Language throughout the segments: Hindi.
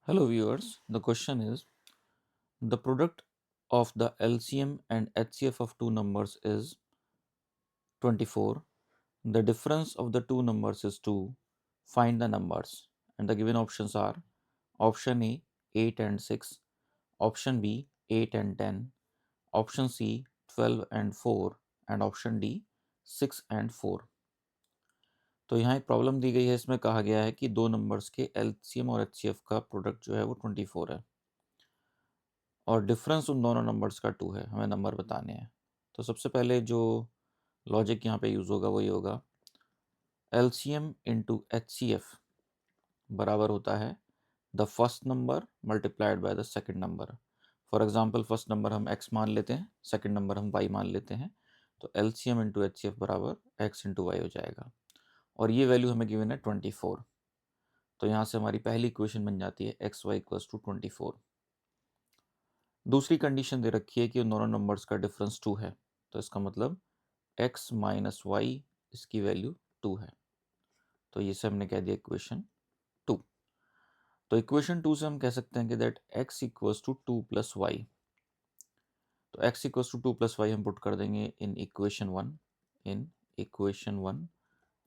Hello viewers, the question is the product of the LCM and HCF of two numbers is 24. The difference of the two numbers is 2. Find the numbers. And the given options are option A 8 and 6, option B 8 and 10, option C 12 and 4 and option D 6 and 4. तो यहाँ एक प्रॉब्लम दी गई है, इसमें कहा गया है कि दो नंबर्स के LCM और HCF का प्रोडक्ट जो है वो 24 है और डिफरेंस उन दोनों नंबर्स का 2 है, हमें नंबर बताने हैं। तो सबसे पहले जो लॉजिक यहाँ पे यूज़ होगा वो ये होगा, एलसीएम इंटू एचसीएफ बराबर होता है the first number multiplied by the second number. For example first number हम x मान लेते हैं, सेकंड नंबर हम y मान लेते हैं, तो एलसीएम इंटू एचसीएफ बराबर x इंटू वाई हो जाएगा और ये वैल्यू हमें गिवन है 24। तो यहाँ से हमारी पहली इक्वेशन बन जाती है एक्स वाई इक्वल्स टू 24। दूसरी कंडीशन दे रखी है कि उन दोनों नंबर्स का डिफरेंस 2 है, तो इसका मतलब x माइनस वाई इसकी वैल्यू 2 है। तो ये से हमने कह दिया इक्वेशन 2। तो इक्वेशन 2 से हम कह सकते हैं कि that x equals to 2 plus y. तो x equals to 2 plus y हम पुट कर देंगे इन इक्वेशन 1। इन इक्वेशन 1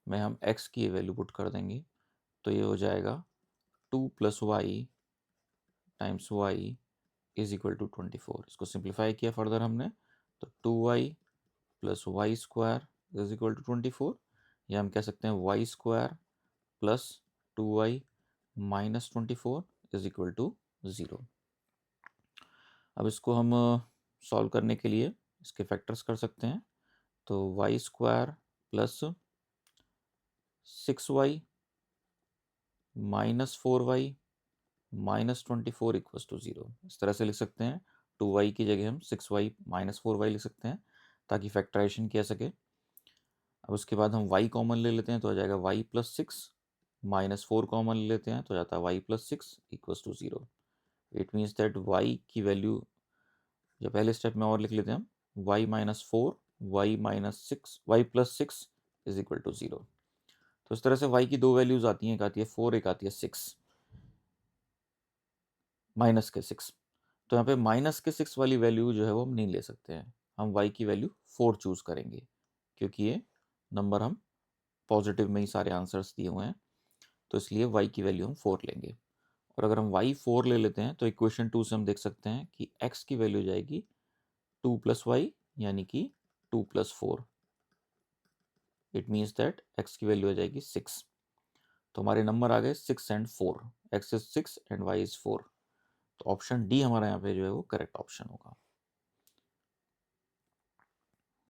में हम x की वैल्यू पुट कर देंगे, तो ये हो जाएगा 2 plus y times y is equal to 24। इसको सिंप्लीफाई किया फर्दर हमने, तो 2y plus y square is equal to 24, या हम कह सकते हैं y square plus 2y minus 24 is equal to 0। अब इसको हम सॉल्व करने के लिए इसके फैक्टर्स कर सकते हैं। तो y square plus 6y minus 4y minus 24 equals to 0। इस तरह से लिख सकते हैं, 2y की जगह हम 6y माइनस 4y लिख सकते हैं ताकि फैक्टराइजेशन किया सके। अब उसके बाद हम y कॉमन ले लेते हैं, तो आ जाएगा y प्लस 6 माइनस 4 कॉमन ले लेते हैं, तो आ जाता है y plus 6 equals to 0। It means that y की वैल्यू, जो पहले स्टेप में और लिख लेते हैं हम, y minus 4 y minus 6 y plus 6 is equal to 0। तो इस तरह से y की दो वैल्यूज आती हैं, एक आती है 4, एक आती है 6, माइनस के 6। तो यहाँ पे माइनस के 6 वाली वैल्यू जो है वो हम नहीं ले सकते हैं, हम y की वैल्यू 4 चूज करेंगे क्योंकि ये नंबर हम पॉजिटिव में ही सारे आंसर्स दिए हुए हैं, तो इसलिए y की वैल्यू हम 4 लेंगे। और अगर हम y 4 ले लेते हैं तो इक्वेशन 2 से हम देख सकते हैं कि x की वैल्यू जाएगी 2 प्लस वाई, यानी कि 2 plus 4। It means that x की वैल्यू आ जाएगी 6। तो हमारे नंबर आ गए 6 and 4, x is 6 and y is 4। तो ऑप्शन डी हमारा यहाँ पे जो है वो करेक्ट ऑप्शन होगा।